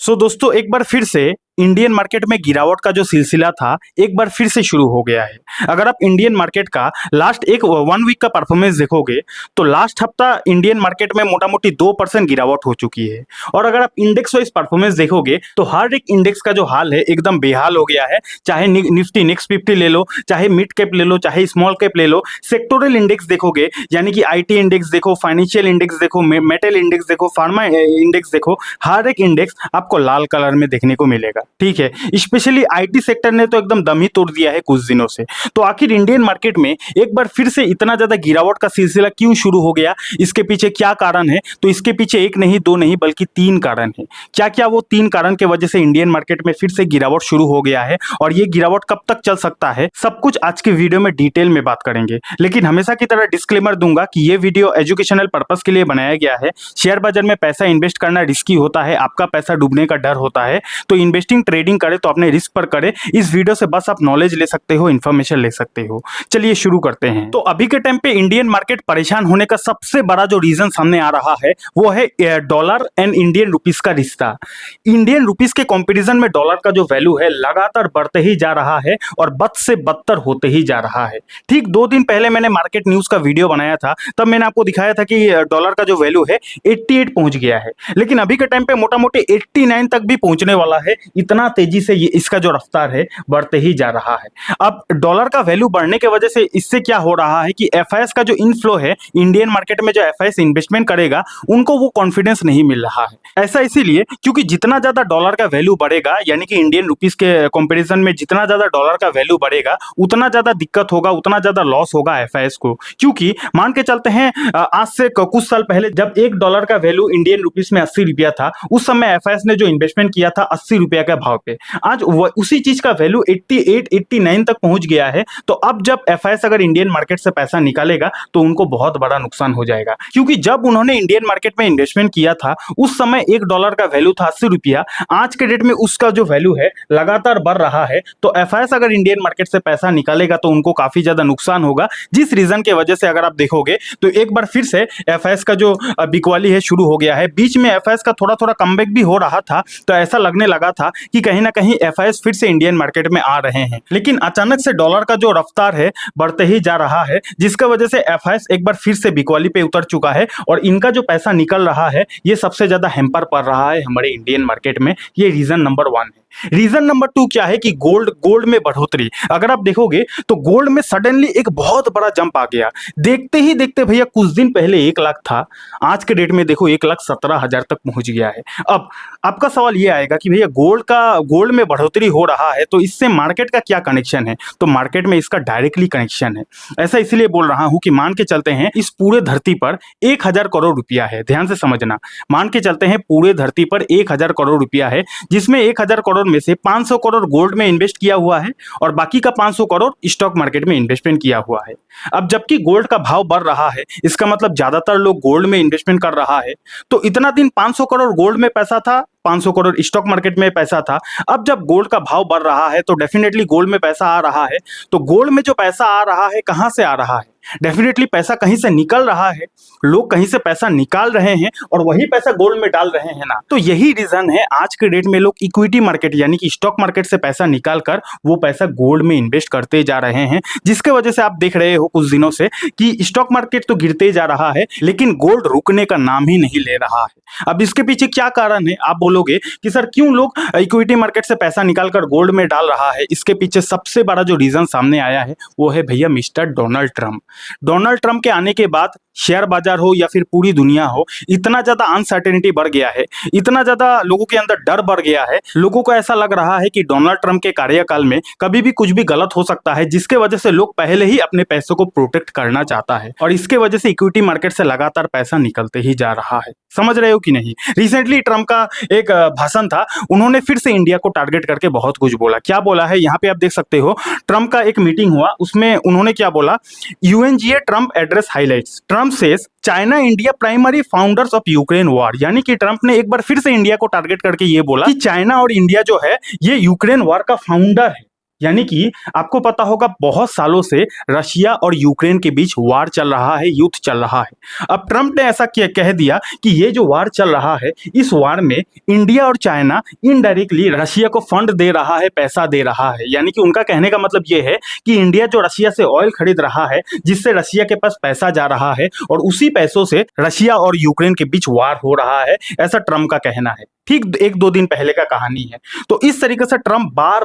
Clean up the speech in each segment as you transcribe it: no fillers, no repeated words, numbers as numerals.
दोस्तों एक बार फिर से इंडियन मार्केट में गिरावट का जो सिलसिला था एक बार फिर से शुरू हो गया है। अगर आप इंडियन मार्केट का लास्ट एक 1 वीक का परफॉर्मेंस देखोगे तो लास्ट हफ्ता इंडियन मार्केट में मोटा मोटी 2% गिरावट हो चुकी है। और अगर आप इंडेक्स वाइज परफॉर्मेंस देखोगे तो हर एक इंडेक्स का जो हाल है एकदम बेहाल हो गया है। चाहे निफ्टी नेक्स्ट 50 ले लो, चाहे मिड कैप ले लो, चाहे स्मॉल कैप ले लो, सेक्टोरल इंडेक्स देखोगे यानी कि आईटी इंडेक्स देखो, फाइनेंशियल इंडेक्स देखो, मेटल इंडेक्स देखो, फार्मा इंडेक्स देखो, हर एक इंडेक्स आपको लाल कलर में देखने को मिलेगा। ठीक है, स्पेशली आईटी सेक्टर ने तो एकदम दम ही तोड़ दिया है कुछ दिनों से। तो आखिर इंडियन मार्केट में एक बार फिर से इतना ज्यादा गिरावट का सिलसिला क्यों शुरू हो गया, इसके पीछे क्या कारण है? तो इसके पीछे एक नहीं दो नहीं बल्कि 3 कारण है। क्या क्या वो 3 कारण के वजह से इंडियन मार्केट में फिर से गिरावट शुरू हो गया है और ये गिरावट कब तक चल सकता है, सब कुछ आज के वीडियो में डिटेल में बात करेंगे। लेकिन हमेशा की तरह डिस्क्लेमर दूंगा कि ये वीडियो एजुकेशनल पर्पस के लिए बनाया गया है। शेयर बाजार में पैसा इन्वेस्ट करना रिस्की होता है, आपका पैसा डूबने का डर होता है। तो इन्वेस्टिंग ट्रेडिंग करे तो अपने रिस्क पर करे। इस वीडियो से बस आप नॉलेज ले सकते हो, इन्फॉर्मेशन ले सकते हो। चलिए शुरू करते हैं। तो अभी के टाइम पे इंडियन मार्केट परेशान होने का सबसे बड़ा जो रीजन सामने आ रहा है वो है डॉलर एंड इंडियन रुपीस का रिश्ता। इंडियन रुपीस के कंपैरिजन में डॉलर का जो वैल्यू है लगातार बढ़ते ही जा रहा है और बद से बदतर होते ही जा रहा है। ठीक 2 दिन पहले मैंने मार्केट न्यूज का वीडियो बनाया था, तब मैंने आपको दिखाया था कि डॉलर का जो वैल्यू है 88 पहुंच गया है, लेकिन अभी के टाइम पे मोटा मोटी 89 तक भी पहुंचने वाला है। इतना तेजी से ये इसका जो रफ्तार है बढ़ते ही जा रहा है। अब डॉलर का वैल्यू बढ़ने की वजह से इससे क्या हो रहा है कि एफआईएस का जो इनफ्लो है, इंडियन मार्केट में जो एफआईएस इन्वेस्टमेंट करेगा उनको वो कॉन्फिडेंस नहीं मिल रहा है। ऐसा इसीलिए क्योंकि जितना ज्यादा डॉलर का वैल्यू बढ़ेगा यानी कि इंडियन रुपीस के कंपैरिजन में जितना ज्यादा डॉलर का वैल्यू बढ़ेगा उतना ज्यादा दिक्कत होगा, उतना ज्यादा लॉस होगा एफआईएस को। क्योंकि मान के चलते हैं आज से कुछ साल पहले जब $1 का वैल्यू इंडियन रुपीस में 80 रुपया था, उस समय एफआईएस ने जो इन्वेस्टमेंट किया था 80 रुपया के भाव पे, आज उसी चीज का वैल्यू 88 89 तक पहुंच गया है। तो अब जब एफआईएस अगर इंडियन मार्केट से पैसा निकालेगा तो उनको बहुत बड़ा नुकसान हो जाएगा। क्योंकि जब उन्होंने इंडियन मार्केट में इन्वेस्टमेंट किया था उस समय $1 का वैल्यू था 80 रुपया, आज के डेट में उसका जो वैल्यू है लगातार बढ़ रहा है। तो एफआईएस अगर इंडियन मार्केट से पैसा निकालेगा तो उनको काफी ज्यादा नुकसान होगा। जिस रीजन की वजह से अगर आप देखोगे तो एक बार फिर से एफआईएस का जो बिकवाली है शुरू हो गया है। बीच में एफआईएस का थोड़ा थोड़ा कमबैक भी हो रहा था, तो ऐसा लगने लगा था कि कहीं ना कहीं एफआईएस फिर से इंडियन मार्केट में आ रहे हैं। लेकिन अचानक से डॉलर का जो रफ्तार है बढ़ते ही जा रहा है, जिसकी वजह से एफआईएस एक बार फिर से बिकवाली पे उतर चुका है और इनका जो पैसा निकल रहा है ये सबसे ज्यादा हैम्पर पड़ रहा है हमारे इंडियन मार्केट में। ये रीजन नंबर 1 है। रीजन नंबर 2 क्या है कि गोल्ड में बढ़ोतरी। अगर आप देखोगे तो गोल्ड में सडनली एक बहुत बड़ा जंप आ गया। देखते ही देखते भैया कुछ दिन पहले 1 लाख था, आज के डेट में देखो 1,17,000 तक पहुंच गया है। अब आपका सवाल ये आएगा कि भैया गोल्ड में बढ़ोतरी हो रहा है तो इससे मार्केट का क्या कनेक्शन है? तो मार्केट में इसका डायरेक्टली कनेक्शन है। ऐसा इसलिए बोल रहा हूं कि मान के चलते हैं इस पूरे धरती पर 1,000 करोड़ रुपया है। ध्यान से समझना, मान के चलते हैं पूरे धरती पर 1,000 करोड़ रुपया है, जिसमें 1,000 करोड़ में से 500 करोड़ गोल्ड में इन्वेस्ट किया हुआ है और बाकी का 500 करोड़ स्टॉक मार्केट में इन्वेस्टमेंट किया हुआ है। अब जबकि गोल्ड का भाव बढ़ रहा है, इसका मतलब ज्यादातर लोग गोल्ड में इन्वेस्टमेंट कर रहा है। तो इतना दिन 500 करोड़ गोल्ड में पैसा था, 500 करोड़ स्टॉक मार्केट में पैसा था। अब जब गोल्ड का भाव बढ़ रहा है तो डेफिनेटली गोल्ड में पैसा आ रहा है। तो गोल्ड में जो पैसा आ रहा है कहां से आ रहा है? डेफिनेटली पैसा कहीं से निकल रहा है, लोग कहीं से पैसा निकाल रहे हैं और वही पैसा गोल्ड में डाल रहे हैं ना। तो यही रीजन है आज के डेट में लोग इक्विटी मार्केट यानी कि स्टॉक मार्केट से पैसा निकाल कर वो पैसा गोल्ड में इन्वेस्ट करते जा रहे हैं, जिसके वजह से आप देख रहे हो कुछ दिनों से कि स्टॉक मार्केट तो गिरते जा रहा है लेकिन गोल्ड रुकने का नाम ही नहीं ले रहा है। अब इसके पीछे क्या कारण है? आप बोलोगे कि सर क्यों लोग इक्विटी मार्केट से पैसा निकालकर गोल्ड में डाल रहा है? इसके पीछे सबसे बड़ा जो रीजन सामने आया है वो है भैया mister Donald Trump. Donald Trump के आने के बाद शेयर बाजार हो या फिर पूरी दुनिया हो, इतना ज्यादा अनसर्टेनिटी बढ़ गया है, इतना ज्यादा लोगों के अंदर डर बढ़ गया है। लोगों को ऐसा लग रहा है कि डोनाल्ड ट्रंप के कार्यकाल में कभी भी कुछ भी गलत हो सकता है, जिसके वजह से लोग पहले ही अपने पैसों को प्रोटेक्ट करना चाहता है और इसके वजह से इक्विटी मार्केट से लगातार पैसा निकलते ही जा रहा है। समझ रहे हो कि नहीं? रिसेंटली ट्रंप का एक भाषण था, उन्होंने फिर से इंडिया को टारगेट करके बहुत कुछ बोला। क्या बोला है यहाँ पे आप देख सकते हो। ट्रंप का एक मीटिंग हुआ, उसमें उन्होंने क्या बोला? UNGA Trump address highlights Trump says China India primary founders of Ukraine war. यानी कि ट्रंप ने एक बार फिर से इंडिया को टारगेट करके ये बोला कि चाइना और इंडिया जो है ये यूक्रेन वॉर का फाउंडर है। यानी कि आपको पता होगा बहुत सालों से रशिया और यूक्रेन के बीच वार चल रहा है, युद्ध चल रहा है। अब ट्रंप ने ऐसा कह दिया कि ये जो वार चल रहा है, इस वार में इंडिया और चाइना इनडायरेक्टली रशिया को फंड दे रहा है, पैसा दे रहा है। यानी कि उनका कहने का मतलब ये है कि इंडिया जो रशिया से ऑयल खरीद रहा है, जिससे रशिया के पास पैसा जा रहा है, और उसी पैसों से रशिया और यूक्रेन के बीच वार हो रहा है, ऐसा ट्रंप का कहना है। ठीक 1-2 दिन पहले का कहानी है। तो इस तरीके से ट्रंप बार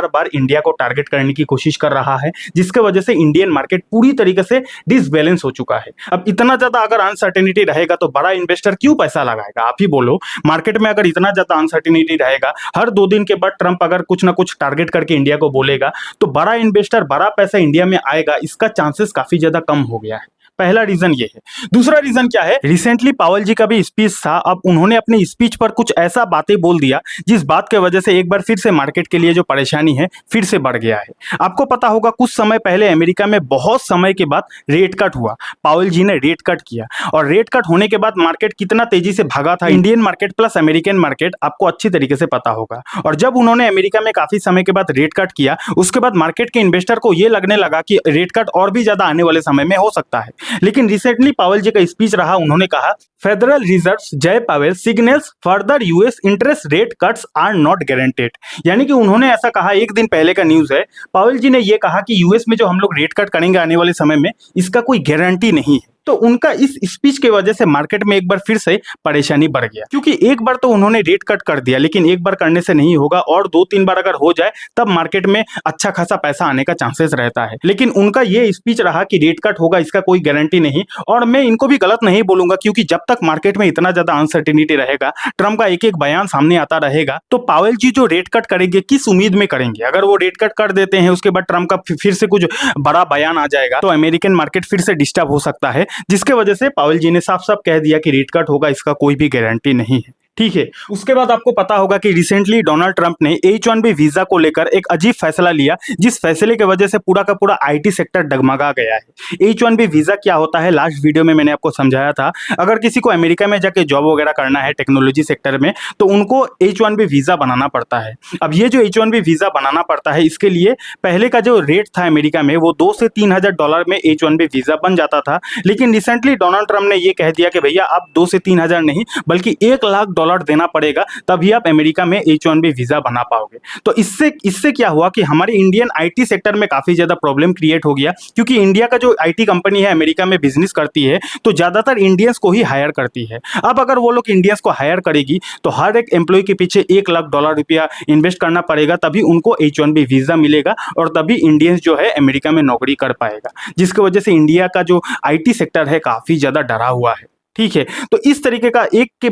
बार इंडिया को टारगेट करने की कोशिश कर रहा है, जिसके वजह से इंडियन मार्केट पूरी तरीके से डिसबैलेंस हो चुका है। अब इतना ज्यादा अगर अनसर्टेनिटी रहेगा तो बड़ा इन्वेस्टर क्यों पैसा लगाएगा? आप ही बोलो। मार्केट में अगर इतना ज्यादा अनसर्टेनिटी रहेगा, हर 2 दिन के बाद ट्रंप अगर कुछ ना कुछ टारगेट करके इंडिया को बोलेगा, तो बड़ा इन्वेस्टर, बड़ा पैसा इंडिया में आएगा, इसका चांसेस काफी ज्यादा कम हो गया है। पहला रीजन ये है। दूसरा रीजन क्या है? रिसेंटली पावेल जी का भी स्पीच था। अब उन्होंने अपनी स्पीच पर कुछ ऐसा बातें बोल दिया जिस बात के वजह से एक बार फिर से मार्केट के लिए जो परेशानी है फिर से बढ़ गया है। आपको पता होगा कुछ समय पहले अमेरिका में बहुत समय के बाद रेट कट हुआ। पावेल जी ने रेट कट किया और रेट कट होने के बाद मार्केट कितना तेजी से भागा था, Indian market plus American market, आपको अच्छी तरीके से पता होगा। और जब उन्होंने अमेरिका में काफी समय के बाद रेट कट किया, उसके बाद मार्केट के इन्वेस्टर को यह लगने लगा कि रेट कट और भी ज्यादा आने वाले समय में हो सकता है। लेकिन रिसेंटली पावेल जी का स्पीच रहा, उन्होंने कहा federal reserve Jay Powell signals further US interest rate cuts are not guaranteed. यानी कि उन्होंने ऐसा कहा, एक दिन पहले का न्यूज है, पावेल जी ने यह कहा कि यूएस में जो हम लोग रेट कट करेंगे आने वाले समय में, इसका कोई गारंटी नहीं है। तो उनका इस स्पीच की वजह से मार्केट में एक बार फिर से परेशानी बढ़ गया, क्योंकि एक बार तो उन्होंने रेट कट कर दिया, लेकिन एक बार करने से नहीं होगा, और 2-3 बार अगर हो जाए तब मार्केट में अच्छा खासा पैसा आने का चांसेस रहता है। लेकिन उनका ये स्पीच रहा कि रेट कट होगा, इसका कोई गारंटी नहीं। और मैं इनको भी गलत नहीं बोलूंगा, क्योंकि जब तक मार्केट में इतना ज्यादा अनसर्टेनिटी रहेगा, ट्रंप का एक एक बयान सामने आता रहेगा, तो पावेल जी जो रेट कट करेंगे किस उम्मीद में करेंगे? अगर वो रेट कट कर देते हैं, उसके बाद ट्रंप का फिर से कुछ बड़ा बयान आ जाएगा, तो अमेरिकन मार्केट फिर से डिस्टर्ब हो सकता है, जिसके वजह से पावेल जी ने साफ साफ कह दिया कि रेट कट होगा, इसका कोई भी गारंटी नहीं है। ठीक है। उसके बाद आपको पता होगा कि रिसेंटली डोनाल्ड ट्रंप ने H-1B वीजा को लेकर एक अजीब फैसला लिया, जिस फैसले की वजह से पूरा का पूरा आईटी सेक्टर डगमगा गया है। H-1B वीजा क्या होता है, लास्ट वीडियो में मैंने आपको समझाया था। अगर किसी को अमेरिका में जाके जॉब वगैरह करना है टेक्नोलॉजी सेक्टर में, तो उनको H-1B वीजा बनाना पड़ता है। अब ये जो H-1B वीजा बनाना पड़ता है, इसके लिए पहले का जो रेट था अमेरिका में, वो $2 से 3 हजार डॉलर में H-1B वीजा बन जाता था। लेकिन रिसेंटली डोनाल्ड ट्रंप ने ये कह दिया कि भैया आप 2 से 3 हजार नहीं, बल्कि 1 लाख डॉलर देना पड़ेगा, तभी आप अमेरिका में H-1B वीजा बना पाओगे। तो इससे क्या हुआ कि हमारे इंडियन आईटी सेक्टर में काफी ज्यादा प्रॉब्लम क्रिएट हो गया, क्योंकि इंडिया का जो आईटी कंपनी है अमेरिका में बिजनेस करती है, तो ज्यादातर इंडियंस को ही हायर करती है। अब अगर वो लोग इंडियंस को हायर करेगी, तो हर एक एम्प्लॉय के पीछे $1 लाख रुपया इन्वेस्ट करना पड़ेगा, तभी उनको H-1B वीजा मिलेगा, और तभी इंडियंस जो है अमेरिका में नौकरी कर पाएगा। जिसकी वजह से इंडिया का जो आईटी सेक्टर है काफी ज्यादा डरा हुआ है। ठीक है। तो इस तरीके का एक के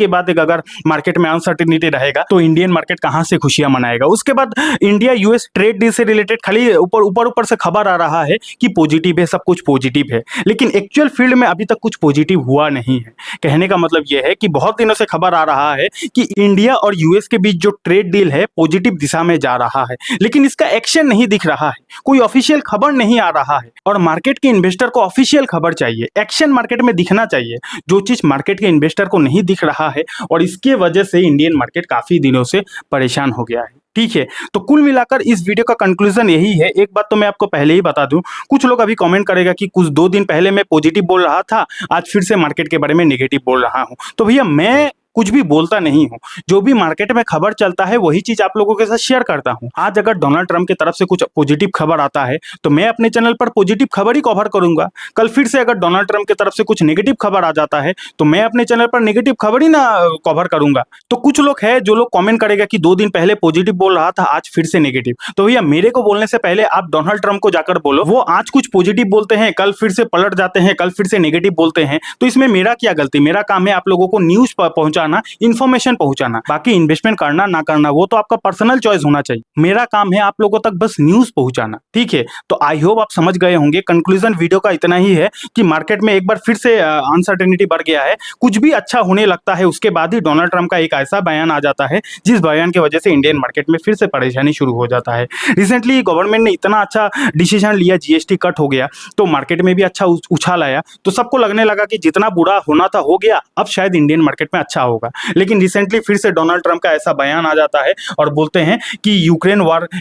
बाद एक अगर मार्केट में अनसर्टेनिटी रहेगा, तो इंडियन मार्केट कहां से खुशियां मनाएगा? उसके बाद इंडिया यूएस ट्रेड डील से रिलेटेड खाली ऊपर से खबर आ रहा है कि पॉजिटिव है, सब कुछ पॉजिटिव है, लेकिन एक्चुअल फील्ड में अभी तक कुछ पॉजिटिव हुआ नहीं है। कहने का मतलब यह है कि बहुत दिनों से खबर आ रहा है कि इंडिया और यूएस के बीच जो ट्रेड डील है पॉजिटिव दिशा में जा रहा है, लेकिन इसका एक्शन नहीं दिख रहा है, कोई ऑफिशियल खबर नहीं आ रहा है। और मार्केट के इन्वेस्टर को ऑफिशियल खबर चाहिए, एक्शन मार्केट में दिखना चाहिए, जो चीज मार्केट के इन्वेस्टर को नहीं दिख रहा है, और इसके वजह से इंडियन मार्केट काफी दिनों से परेशान हो गया है। ठीक है। तो कुल मिलाकर इस वीडियो का कंक्लूजन यही है। एक बात तो मैं आपको पहले ही बता दूं, कुछ लोग अभी कमेंट करेगा कि कुछ 2 दिन पहले मैं पॉजिटिव बोल रहा था, आज फिर से मार्केट के बारे में नेगेटिव बोल रहा हूं। तो भैया मैं कुछ भी बोलता नहीं हूं, जो भी मार्केट में खबर चलता है वही चीज आप लोगों के साथ शेयर करता हूं। आज अगर डोनाल्ड ट्रंप की तरफ से कुछ पॉजिटिव खबर आता है, तो मैं अपने चैनल पर पॉजिटिव खबर ही कवर करूंगा। कल फिर से अगर डोनाल्ड ट्रंप की तरफ से कुछ नेगेटिव खबर आ जाता है, तो मैं अपने चैनल पर नेगेटिव खबर ही ना कवर करूंगा। तो कुछ लोग है जो लोग कमेंट करेगा कि 2 दिन पहले पॉजिटिव बोल रहा था, आज फिर से नेगेटिव। तो भैया मेरे को बोलने से पहले आप डोनाल्ड ट्रंप को जाकर बोलो, वो आज कुछ पॉजिटिव बोलते हैं, कल फिर से पलट जाते हैं, कल फिर से नेगेटिव बोलते हैं, तो इसमें मेरा क्या गलती? मेरा काम है आप लोगों को न्यूज पहुंचाना, इन्फॉर्मेशन पहुंचाना। बाकी इन्वेस्टमेंट करना ना करना वो तो आपका पर्सनल चॉइस होना चाहिए, मेरा काम है आप लोगों तक बस न्यूज पहुंचाना। ठीक है। तो आई होप आप समझ गए होंगे। कंक्लूजन वीडियो का इतना ही है कि मार्केट में एक बार फिर से अनसर्टेनिटी बढ़ गया है। कुछ भी अच्छा होने लगता है, उसके बाद ही डोनाल्ड ट्रंप का एक ऐसा बयान आ जाता है, जिस बयान की वजह से इंडियन मार्केट में फिर से परेशानी शुरू हो जाता है। रिसेंटली गवर्नमेंट ने इतना अच्छा डिसीजन लिया, जीएसटी कट हो गया, तो मार्केट में भी अच्छा उछाल आया, तो सबको लगने लगा कि जितना बुरा होना था हो गया, अब शायद इंडियन मार्केट में अच्छा होगा। लेकिन रिसेंटली फिर से डोनाल्ड ट्रंप का ऐसा बयान आ जाता है और बोलते हैं कि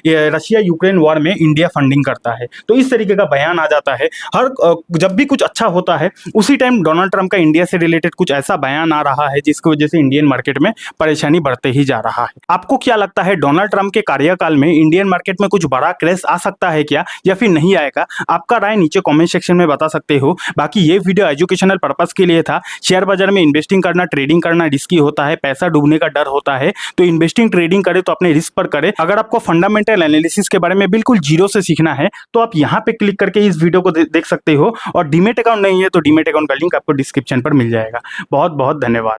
रशिया यूक्रेन वॉर में इंडिया फंडिंग करता है। तो इस तरीके का बयान आ जाता है। जब भी कुछ अच्छा होता है उसी टाइम डोनाल्ड ट्रंप का इंडिया से रिलेटेड कुछ ऐसा बयान आ रहा है जिसकी वजह से इंडियन मार्केट में परेशानी बढ़ते ही जा रहा है। आपको क्या लगता है, डोनाल्ड ट्रंप के कार्यकाल में इंडियन मार्केट में कुछ बड़ा क्रैश आ सकता है क्या, या फिर नहीं आएगा? आपका राय नीचे कमेंट सेक्शन में बता सकते हो। बाकी ये वीडियो एजुकेशनल पर्पस के लिए था। शेयर बाजार में इन्वेस्टिंग करना, ट्रेडिंग करना रिस्की होता है, पैसा डूबने का डर होता है। तो इन्वेस्टिंग ट्रेडिंग करे तो अपने रिस्क पर करे। अगर आपको फंडामेंटल एनालिसिस के बारे में बिल्कुल जीरो से सीखना है तो आप यहाँ पे क्लिक करके इस वीडियो को देख सकते हो। और डीमेट अकाउंट नहीं है तो डीमेट अकाउंट का लिंक आपको डिस्क्रिप्शन पर मिल जाएगा। बहुत बहुत धन्यवाद।